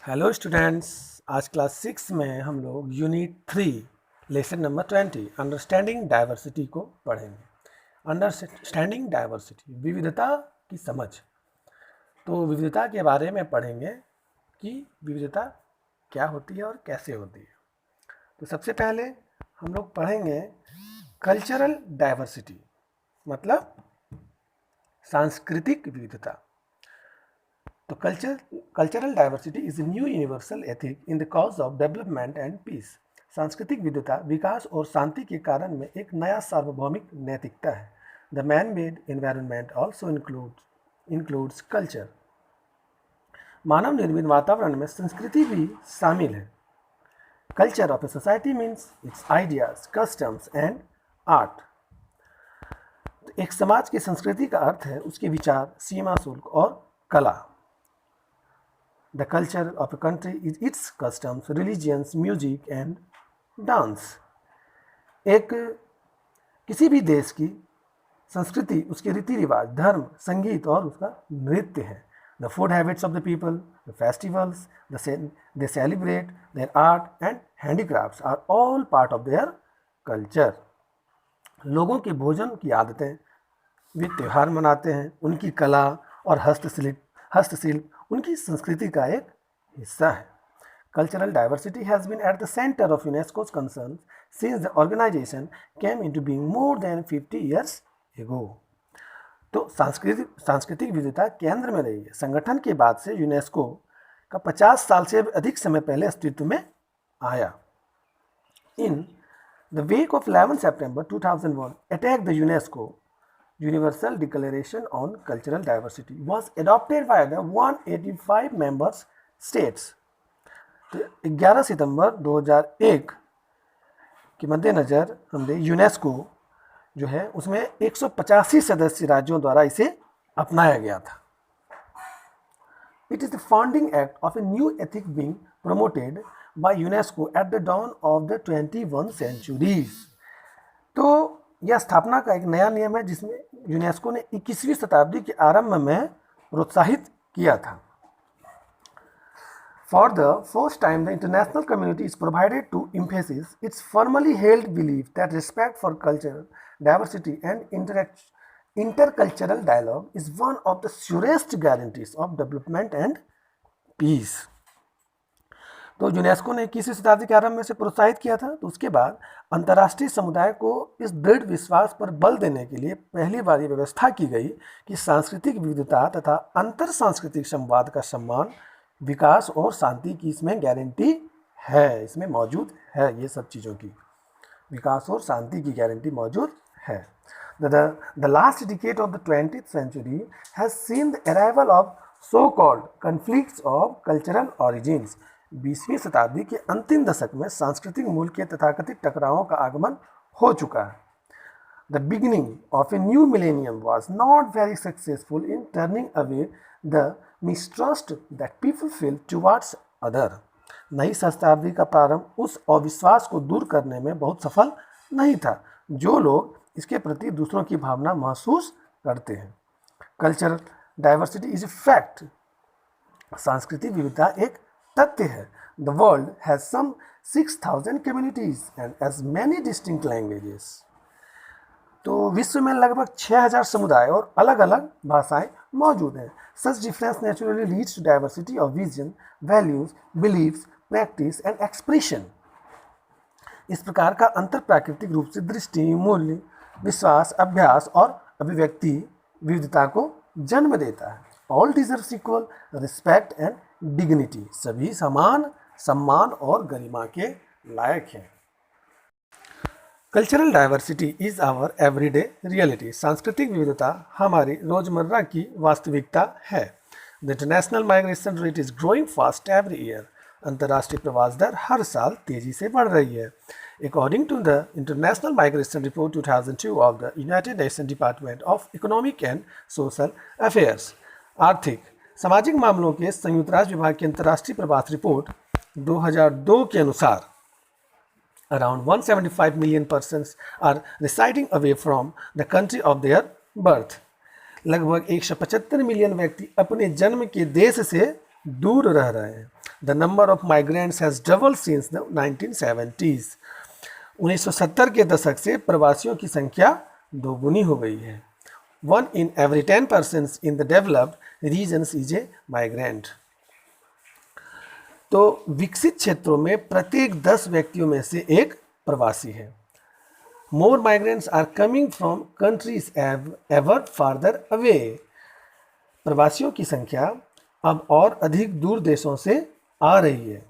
Hello students. आज class 6 में हम लोग unit 3 lesson number 20 understanding diversity को पढ़ेंगे। अंडरस्टैंडिंग डाइवर्सिटी, विविधता की समझ। तो विविधता के बारे में पढ़ेंगे कि विविधता क्या होती है और कैसे होती है। तो सबसे पहले हम लोग पढ़ेंगे कल्चरल डाइवर्सिटी, मतलब सांस्कृतिक विविधता। तो cultural diversity is a new universal ethic in the cause of development and peace. सांस्कृतिक विविधता विकास और शांति के कारण में एक नया सार्वभौमिक नैतिकता है। The man made environment also includes culture. मानव निर्मित वातावरण में संस्कृति भी शामिल है। Culture of a society means its ideas, customs and art. एक समाज की संस्कृति का अर्थ है उसके विचार, सीमा शुल्क और कला। The culture of a country is its customs, religions, music and dance. किसी भी देश की संस्कृति उसके रीति रिवाज, धर्म, संगीत और उसका नृत्य है। The food habits of the people, the festivals they celebrate, their art and handicrafts are all part of their culture. लोगों के भोजन की आदतें, वे त्यौहार मनाते हैं, उनकी कला और हस्तशिल्प उनकी संस्कृति का एक हिस्सा है। Cultural diversity has been at the centre of UNESCO's concern since the organisation came into being more than 50 years ago। तो सांस्कृतिक विविधता केंद्र में रही है संगठन के बाद से यूनेस्को का 50 साल से अधिक समय पहले अस्तित्व में आया। In the wake of 11 September 2001 attack the UNESCO Universal Declaration on Cultural Diversity was adopted by the 185 member states। तो 11 सितंबर 2001 के मद्देनज़र हमने यूनेस्को जो है उसमें 185 सदस्य राज्यों द्वारा इसे अपनाया गया था। It is the founding act of a new ethic being promoted by UNESCO at the dawn of the 21st century। तो यह स्थापना का एक नया नियम है जिसमें यूनेस्को ने 21वीं शताब्दी के आरंभ में प्रोत्साहित किया था। For the first time, the international community is provided to emphasize its firmly held belief that respect for cultural diversity and intercultural dialogue is one of the surest guarantees of development and peace। तो UNESCO ने 21वीं शताब्दी के आरंभ में से प्रोत्साहित किया था। तो उसके बाद अंतर्राष्ट्रीय समुदाय को इस दृढ़ विश्वास पर बल देने के लिए पहली बार ये व्यवस्था की गई कि सांस्कृतिक विविधता तथा अंतर सांस्कृतिक संवाद का सम्मान, विकास और शांति की इसमें गारंटी है, इसमें मौजूद है। ये सब चीज़ों की विकास और शांति की गारंटी मौजूद है। The last decade of the 20th century has seen the arrival of so-called conflicts of cultural origins। 20वीं शताब्दी के अंतिम दशक में सांस्कृतिक मूल के तथाकथित टकरावों का आगमन हो चुका है। The beginning of a new millennium was not very successful in turning away the mistrust that people feel towards other। नई शताब्दी का प्रारंभ उस अविश्वास को दूर करने में बहुत सफल नहीं था जो लोग इसके प्रति दूसरों की भावना महसूस करते हैं। Cultural diversity is a fact. सांस्कृतिक विविधता एक तथ्य है। The world has some 6000 communities and as many distinct languages. तो विश्व में लगभग 6000 समुदाय और अलग अलग भाषाएं मौजूद हैं। Such difference naturally leads to diversity of vision, values, beliefs, practice and expression. इस प्रकार का अंतर प्राकृतिक रूप से दृष्टि, मूल्य, विश्वास, अभ्यास और अभिव्यक्ति विविधता को जन्म देता है। All deserves equal respect and dignity. सभी समान सम्मान और गरिमा के लायक हैं। Cultural diversity is our everyday reality. सांस्कृतिक विविधता हमारी रोजमर्रा की वास्तविकता है। The international migration rate is growing fast every year. अंतर्राष्ट्रीय प्रवास दर हर साल तेजी से बढ़ रही है। According to the International Migration Report 2002 of the United Nations Department of Economic and Social Affairs, आर्थिक सामाजिक मामलों के संयुक्त राष्ट्र विभाग की अंतर्राष्ट्रीय प्रवास रिपोर्ट 2002 के अनुसार around 175 million persons are residing away from the country of their birth। लगभग 175 मिलियन व्यक्ति अपने जन्म के देश से दूर रह रहे हैं। The number of migrants has doubled since the 1970s. 1970 के दशक से प्रवासियों की संख्या दोगुनी हो गई है. 1 in every 10 persons in the developed regions is a migrant. तो विकसित क्षेत्रों में प्रत्येक 10 व्यक्तियों में से एक प्रवासी है. More migrants are coming from countries ever farther away. प्रवासियों की संख्या अब और अधिक दूर देशों से आ रही है.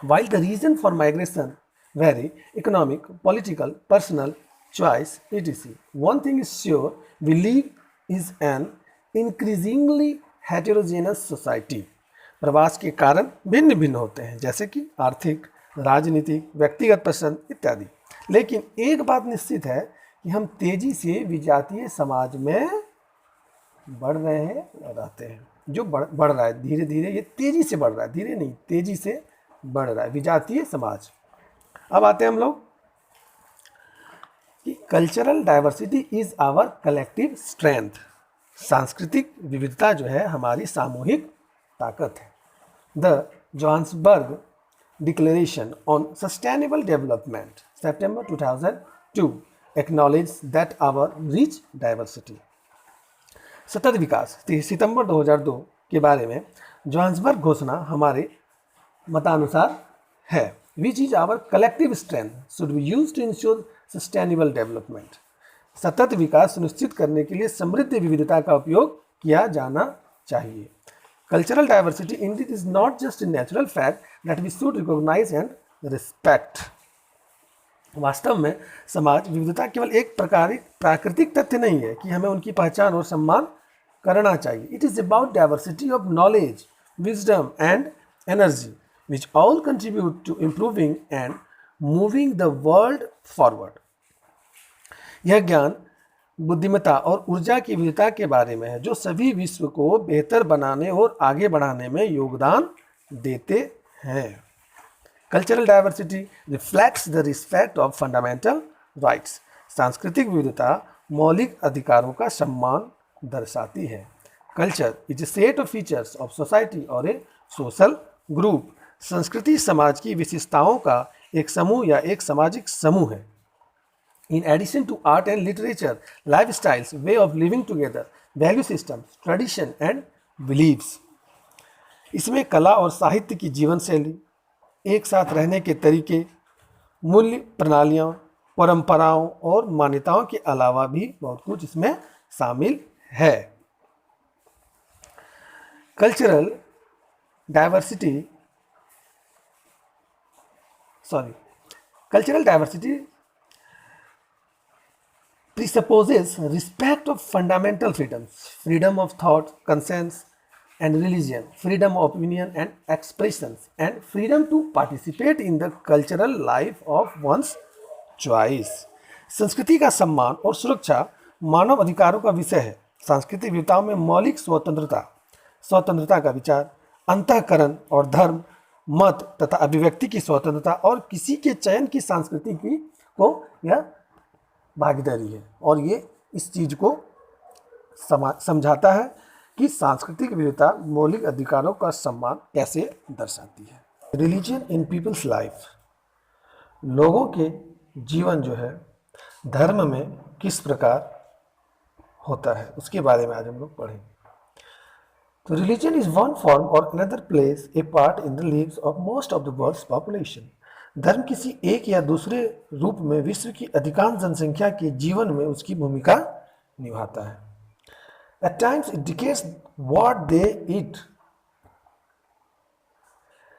While the reason for migration vary, economic, political, personal, choice, etc. One thing is sure, we live is an increasingly heterogeneous society. प्रवास के कारण भिन्न भिन्न होते हैं, जैसे कि आर्थिक, राजनीतिक, व्यक्तिगत पसंद इत्यादि. लेकिन एक बात निश्चित है कि हम तेजी से विजातीय समाज में बढ़ रहे हैं, रहते हैं. जो बढ़ रहा है धीरे धीरे, ये तेजी से बढ़ रहा है, धीरे नहीं तेजी से बढ़ रहा है विजातीय समाज. अब आते हैं हम लोग कि cultural diversity is our collective strength. सांस्कृतिक विविधता जो है हमारी सामूहिक ताकत है. The Johannesburg declaration on sustainable development September 2002 acknowledged that our rich diversity. सतत विकास सितंबर 2002 के बारे में जोहान्सबर्ग घोषणा हमारे मतानुसार है. Which is our collective strength should be used to ensure sustainable development. सतत विकास सुनिश्चित करने के लिए समृद्ध विविधता का उपयोग किया जाना चाहिए. Cultural diversity indeed is not just a natural fact that we should recognize and respect. वास्तव में समाज विविधता केवल एक प्राकृतिक तथ्य नहीं है कि हमें उनकी पहचान और सम्मान करना चाहिए. It is about diversity of knowledge, wisdom and energy which all contribute to improving and moving the world forward. यह ज्ञान, बुद्धिमत्ता और ऊर्जा की विविधता के बारे में है जो सभी विश्व को बेहतर बनाने और आगे बढ़ाने में योगदान देते हैं. Cultural diversity reflects the respect of fundamental rights. सांस्कृतिक विविधता मौलिक अधिकारों का सम्मान दर्शाती है. Culture is a set of features of society or a social group. संस्कृति समाज की विशेषताओं का एक समूह या एक सामाजिक समूह है. In addition to art and literature, lifestyles, way of living together, value systems, tradition and beliefs. इसमें कला और साहित्य की जीवन शैली, एक साथ रहने के तरीके, मूल्य प्रणालियाँ, परंपराओं और मान्यताओं के अलावा भी बहुत कुछ इसमें शामिल है. Cultural diversity presupposes respect of fundamental freedoms, freedom of thought, conscience and religion, freedom of opinion and expressions, and freedom to participate in the cultural life of one's choice. संस्कृति का सम्मान और सुरक्षा मानव अधिकारों का विषय है. सांस्कृतिक विविधताओं में मौलिक स्वतंत्रता का विचार, अंतःकरण और धर्म, मत तथा अभिव्यक्ति की स्वतंत्रता और किसी के चयन की संस्कृति की को यह भागीदारी है. और ये इस चीज को समझाता है कि सांस्कृतिक विविधता मौलिक अधिकारों का सम्मान कैसे दर्शाती है. Religion in people's life. लोगों के जीवन जो है धर्म में किस प्रकार होता है उसके बारे में आज हम लोग पढ़ेंगे. तो religion is one form or another plays a part in the lives of most of the world's population. धर्म किसी एक या दूसरे रूप में विश्व की अधिकांश जनसंख्या के जीवन में उसकी भूमिका निभाता है. At times it dictates what they eat.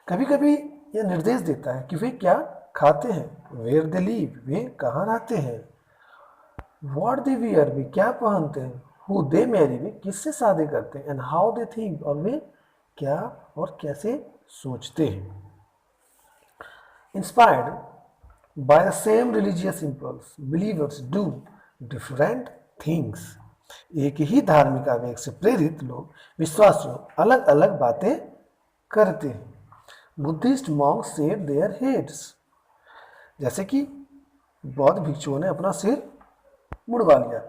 कभी कभी यह निर्देश देता है कि वे क्या खाते हैं. Where they live, वे कहाँ रहते हैं. What they wear, वे क्या पहनते हैं. Who they marry, वे किससे शादी करते हैं. And how they think, और वे क्या और कैसे सोचते हैं. Inspired by the same religious impulse, believers do different things. एक ही धार्मिक आवेग से प्रेरित लोग विश्वासियों अलग अलग बातें करते हैं. Buddhist monks shave their heads. जैसे कि बौद्ध भिक्षुओं ने अपना सिर मुड़वा लिया.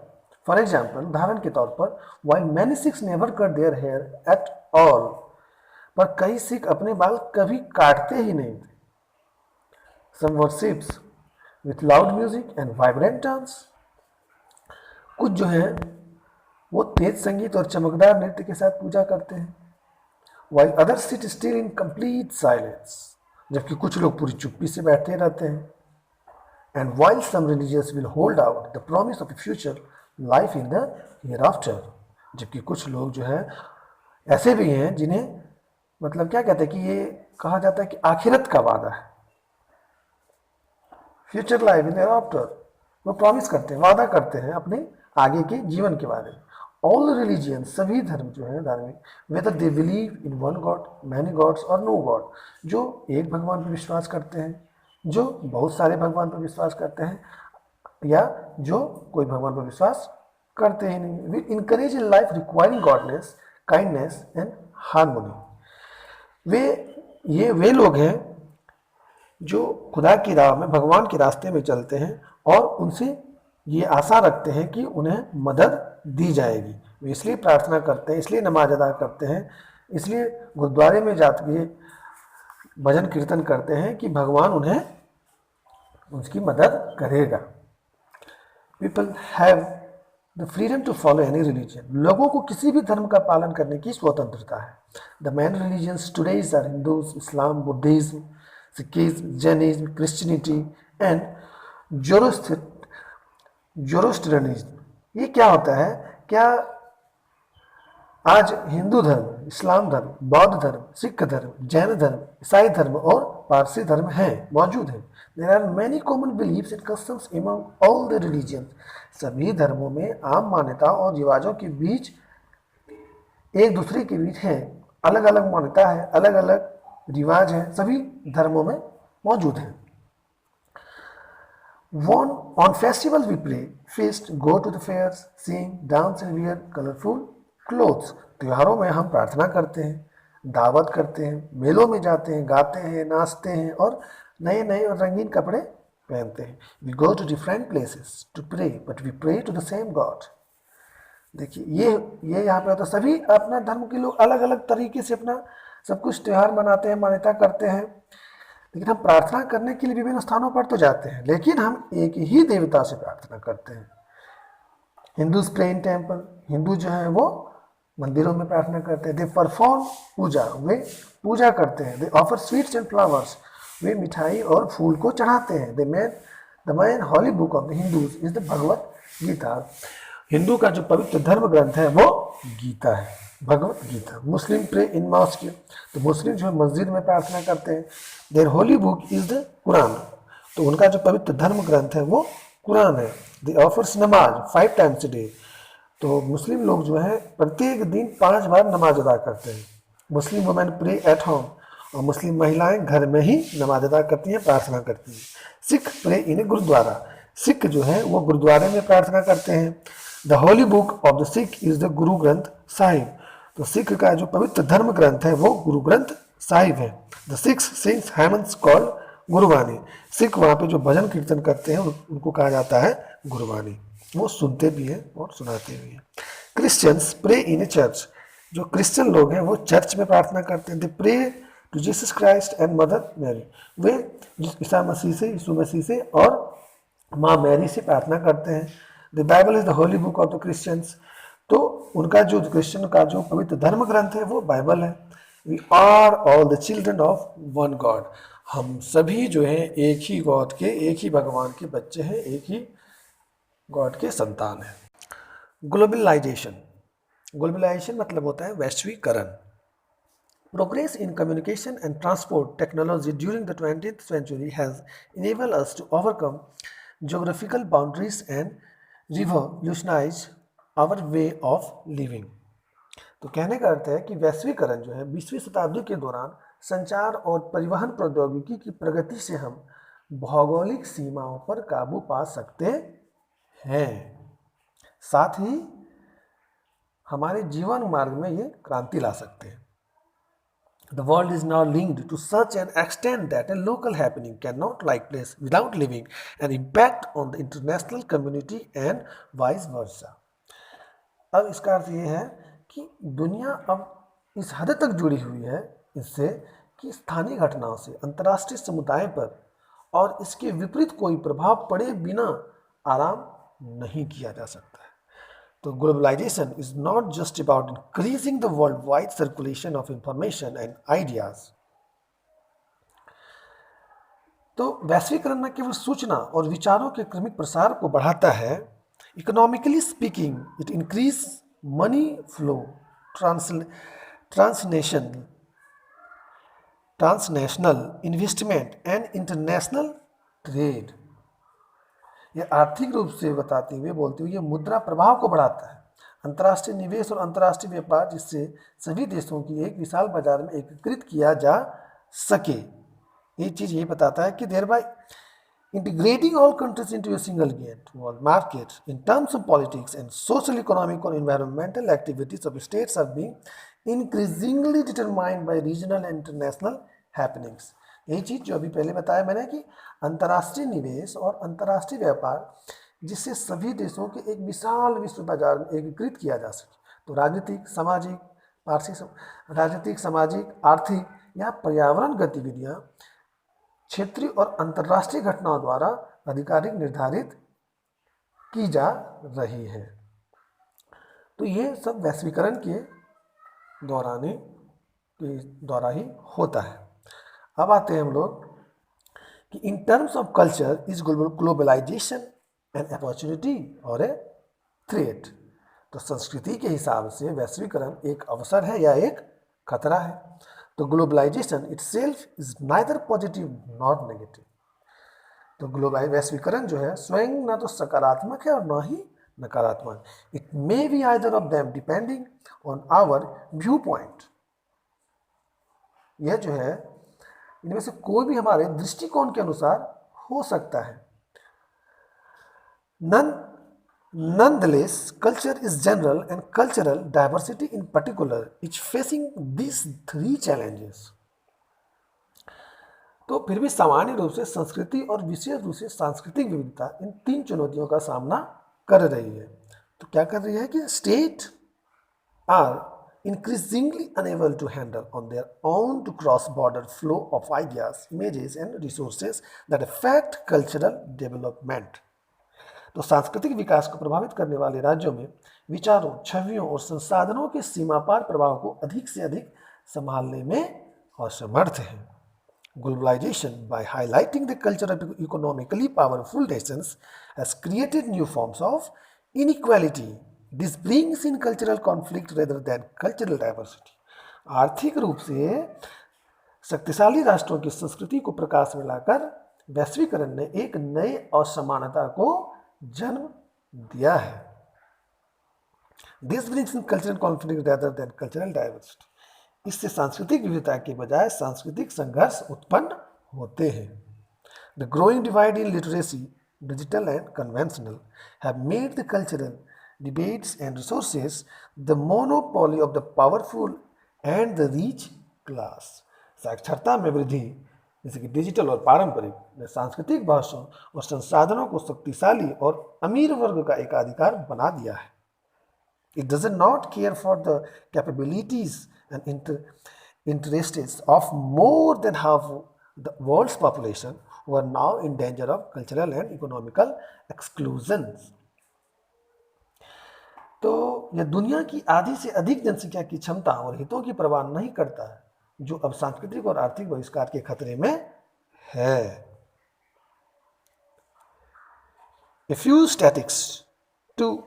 फॉर एग्जाम्पल, उदाहरण के तौर पर, while many Sikhs never cut their hair at all, पर कई सिख अपने बाल कभी काटते ही नहीं थे। Some worships with loud music and vibrant dance. कुछ जो है वो तेज संगीत और चमकदार नृत्य के साथ पूजा करते हैं, while others sit still in complete silence. जबकि कुछ लोग पूरी चुप्पी से बैठे रहते हैं. And while some religions will hold out the promise of a future life in the hereafter. जबकि कुछ लोग जो है ऐसे भी हैं जिन्हें मतलब क्या कहते हैं कि ये कहा जाता है कि आखिरत का वादा है, फ्यूचर लाइफ इन हेयरआफ्टर, वो प्रॉमिस करते हैं, वादा करते हैं अपने आगे के जीवन के बारे में. ऑल रिलीजियन, सभी धर्म जो है धार्मिक, whether they believe in one god, many gods or no god, जो एक भगवान पर विश्वास करते हैं, जो बहुत सारे भगवान पर विश्वास करते हैं, या जो कोई भगवान पर विश्वास करते ही नहीं. We encourage in life requiring goodness, kindness and harmony. वे लोग हैं जो खुदा की राह में, भगवान के रास्ते में चलते हैं और उनसे ये आशा रखते हैं कि उन्हें मदद दी जाएगी. वे इसलिए प्रार्थना करते हैं, इसलिए नमाज अदा करते हैं, इसलिए गुरुद्वारे में जाके भजन कीर्तन करते हैं कि भगवान उन्हें उसकी मदद करेगा. People have the freedom to follow any religion. लोगों को किसी भी धर्म का पालन करने की स्वतंत्रता है. The main religions today are Hindus, Islam, Buddhism, Sikhism, Jainism, Christianity and Zoroastrianism. ये क्या होता है? क्या आज हिंदू धर्म, इस्लाम धर्म, बौद्ध धर्म, सिख धर्म, जैन धर्म, ईसाई धर्म और पारसी धर्म हैं, मौजूद हैं. There are many common beliefs and customs among all the religions. सभी धर्मों में आम मान्यता और रिवाजों के बीच एक दूसरे के बीच है, अलग अलग मान्यता है, अलग अलग रिवाज है, सभी धर्मों में मौजूद हैं. On festivals we pray, feast, go to the fairs, sing, dance and wear colorful clothes. त्योहारों में हम प्रार्थना करते हैं, दावत करते हैं, मेलों में जाते हैं, गाते हैं, नाचते हैं और नए नए और रंगीन कपड़े पहनते हैं. We go to different places to pray, but we pray to the same God. देखिए ये यहाँ पे होता है, सभी अपना धर्म के लोग अलग अलग तरीके से अपना सब कुछ त्यौहार मनाते हैं, मान्यता करते हैं, लेकिन हम प्रार्थना करने के लिए विभिन्न स्थानों पर तो जाते हैं, लेकिन हम एक ही देवता से प्रार्थना करते हैं. Hindus pray in temple. Hindu जो है वो मंदिरों में प्रार्थना करते हैं. दे परफॉर्म पूजा, वे पूजा करते हैं. They offer sweets and flowers, वे मिठाई और फूल को चढ़ाते हैं. The main holy book of the Hindus is the Bhagavad Gita. हिंदू का जो पवित्र धर्म ग्रंथ है वो गीता है, Bhagavad Gita. Muslim pray in mosque, तो मुस्लिम जो है मस्जिद में प्रार्थना करते हैं. Their holy book is the Quran, तो उनका जो पवित्र धर्म ग्रंथ है वो कुरान है. दे ऑफर्स नमाज 5 times a day, तो मुस्लिम लोग जो है प्रत्येक दिन 5 बार नमाज अदा करते हैं. Muslim women pray at home, और मुस्लिम महिलाएं घर में ही नमाज अदा करती हैं, प्रार्थना करती हैं. सिख प्रे इन गुरुद्वारा, सिख जो है वो गुरुद्वारे में प्रार्थना करते हैं. The Holi book of the Sikh is the Guru Granth Sahib, तो सिख का जो पवित्र धर्म ग्रंथ है वो गुरु ग्रंथ साहिब है. द सिक्स सिंग्स हैमन्स कॉल्ड गुरुवाणी, सिख वहाँ पे जो भजन कीर्तन करते हैं उनको कहा जाता है गुरुवाणी. वो सुनते भी हैं और सुनाते भी हैं. Christians pray in a church, जो क्रिश्चियन लोग हैं वो चर्च में प्रार्थना करते हैं. They pray to Jesus Christ and Mother Mary, वे ईसा मसीह से, यीशु मसीह से और माँ मैरी से प्रार्थना करते हैं. The Bible is the Holi book of the Christians, तो उनका जो क्रिश्चियन का जो पवित्र धर्म ग्रंथ है वो बाइबल है. We are all the children of one God, हम सभी जो हैं एक ही गॉड के, एक ही भगवान के बच्चे हैं, एक ही गॉड के संतान हैं. ग्लोबलाइजेशन, ग्लोबलाइजेशन मतलब होता है वैश्वीकरण. Progress in communication and transport technology during the 20th century has enabled us to overcome geographical boundaries and revolutionize our way of living. तो कहने का अर्थ है कि वैश्वीकरण जो है 20वीं शताब्दी के दौरान संचार और परिवहन प्रौद्योगिकी की प्रगति से हम भौगोलिक सीमाओं पर काबू पा सकते हैं, साथ ही हमारे जीवन मार्ग में ये क्रांति ला सकते हैं. The world is now linked to such an extent that a local happening cannot take place without leaving an impact on the international community and vice versa. अब इसका अर्थ ये है कि दुनिया अब इस हद तक जुड़ी हुई है इससे कि स्थानीय घटनाओं से अंतर्राष्ट्रीय समुदाय पर और इसके विपरीत कोई प्रभाव पड़े बिना आराम नहीं किया जा सकता है। तो globalisation is not just about increasing the world wide circulation of information and ideas. तो वैश्वीकरण न केवल सूचना और विचारों के क्रमिक प्रसार को बढ़ाता है, economically speaking it increase money flow, transnational investment and international trade. यह आर्थिक रूप से बताते हुए बोलते हुए मुद्रा प्रभाव को बढ़ाता है, अंतर्राष्ट्रीय निवेश और अंतर्राष्ट्रीय व्यापार, जिससे सभी देशों की एक विशाल बाजार में एकीकृत किया जा सके। ये चीज़ ये बताता है कि thereby integrating all countries into a single gate world market in terms of politics and social, economic, or environmental activities of states are being increasingly determined by regional and international happenings। यही चीज़ जो अभी पहले बताया मैंने कि अंतर्राष्ट्रीय निवेश और अंतर्राष्ट्रीय व्यापार, जिससे सभी देशों के एक विशाल विश्व बाजार में एकीकृत किया जा सके। तो राजनीतिक, सामाजिक, आर्थिक या पर्यावरण गतिविधियाँ क्षेत्रीय और अंतर्राष्ट्रीय घटनाओं द्वारा आधिकारिक निर्धारित की जा रही है। तो ये सब वैश्वीकरण के द्वारा ही होता है। अब आते हैं हम लोग कि in terms of culture is globalisation an opportunity और ए थ्रेट। तो संस्कृति के हिसाब से वैश्वीकरण एक अवसर है या एक खतरा है। तो globalisation itself is neither positive not negative. तो वैश्वीकरण जो है स्वयं ना तो सकारात्मक है और ना ही नकारात्मक। It may be either of them depending on our view point. यह जो है इनमें से कोई भी हमारे दृष्टिकोण के अनुसार हो सकता है। Nonetheless, culture is general and cultural diversity in particular is facing these three challenges। तो फिर भी सामान्य रूप से संस्कृति और विशेष रूप से सांस्कृतिक विविधता इन तीन चुनौतियों का सामना कर रही है। तो क्या कर रही है कि state are increasingly unable to handle on their own to cross-border flow of ideas, images and resources that affect cultural development। तो सांस्कृतिक विकास को प्रभावित करने वाले राज्यों में विचारों, छवियों और संसाधनों के सीमा पार प्रभाव को अधिक से अधिक संभालने में असमर्थ है। Globalization, by highlighting the culture of economically powerful nations, has created new forms of inequality. This brings in cultural conflict rather than cultural diversity। आर्थिक रूप से शक्तिशाली राष्ट्रों की संस्कृति को प्रकाश में लाकर वैश्वीकरण ने एक नए असमानता को जन्म दिया है। This brings in cultural conflict rather than cultural diversity। इससे सांस्कृतिक विविधता के बजाय सांस्कृतिक संघर्ष उत्पन्न होते हैं। The growing divide in literacy, digital and conventional, have made the cultural debates and resources the monopoly of the powerful and the rich class। साक्षरता में वृद्धि, जैसे कि डिजिटल और पारंपरिक, ने सांस्कृतिक भाषाओं और संसाधनों को शक्तिशाली और अमीर वर्ग का एकाधिकार बना दिया है। It does not care for the capabilities and interests of more than half the world's population who are now in danger of cultural and economical exclusion। तो यह दुनिया की आधी से अधिक जनसंख्या की क्षमता और हितों की परवाह नहीं करता है, जो अब सांस्कृतिक और आर्थिक बहिष्कार के खतरे में है। A few statistics to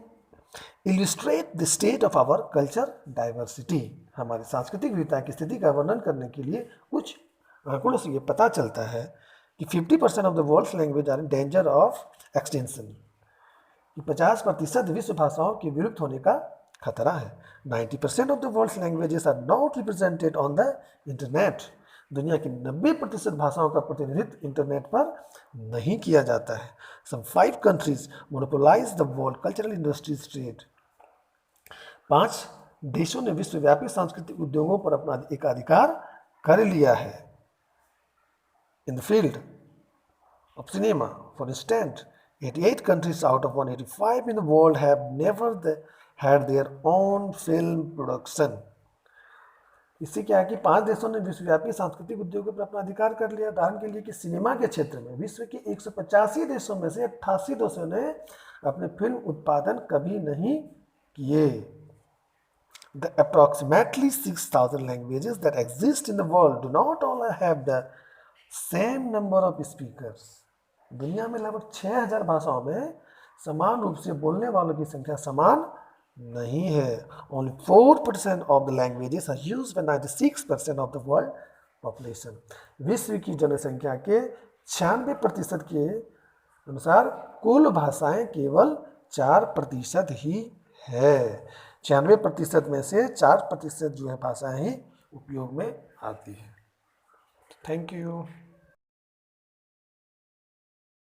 illustrate the state of our culture diversity। हमारी सांस्कृतिक विविधता की स्थिति का वर्णन करने के लिए कुछ आंकड़ों से ये पता चलता है कि 50% of the world's language are in danger of extension. 50% विश्व भाषाओं के विलुप्त होने का खतरा है। 90% of the world's languages are not represented on the internet. दुनिया की 90% भाषाओं का प्रतिनिधित्व इंटरनेट पर नहीं किया जाता है। Some 5 countries monopolize the world cultural industries trade। 5 देशों ने विश्वव्यापी सांस्कृतिक उद्योगों पर अपना एकाधिकार कर लिया है। In the field of cinema, for instance, 88 countries out of 185 in the world have never had their own film production। इससे क्या है कि 5 देशों ने विश्वव्यापी सांस्कृतिक उद्योगों पर अपना अधिकार कर लिया। उदाहरण के लिए कि सिनेमा के क्षेत्र में विश्व के 185 देशों में से 88 देशों ने अपने फिल्म उत्पादन कभी नहीं किए। The approximately 6,000 languages that exist in the world do not all have the same number of speakers. दुनिया में लगभग 6,000 भाषाओं में समान रूप से बोलने वालों की संख्या समान नहीं है। Only 4% of the languages are used by 96% of the world population. विश्व की जनसंख्या के 96% के अनुसार कुल भाषाएं केवल 4% ही है। 96% में से 4% जो है भाषाएं ही उपयोग में आती है। Thank you.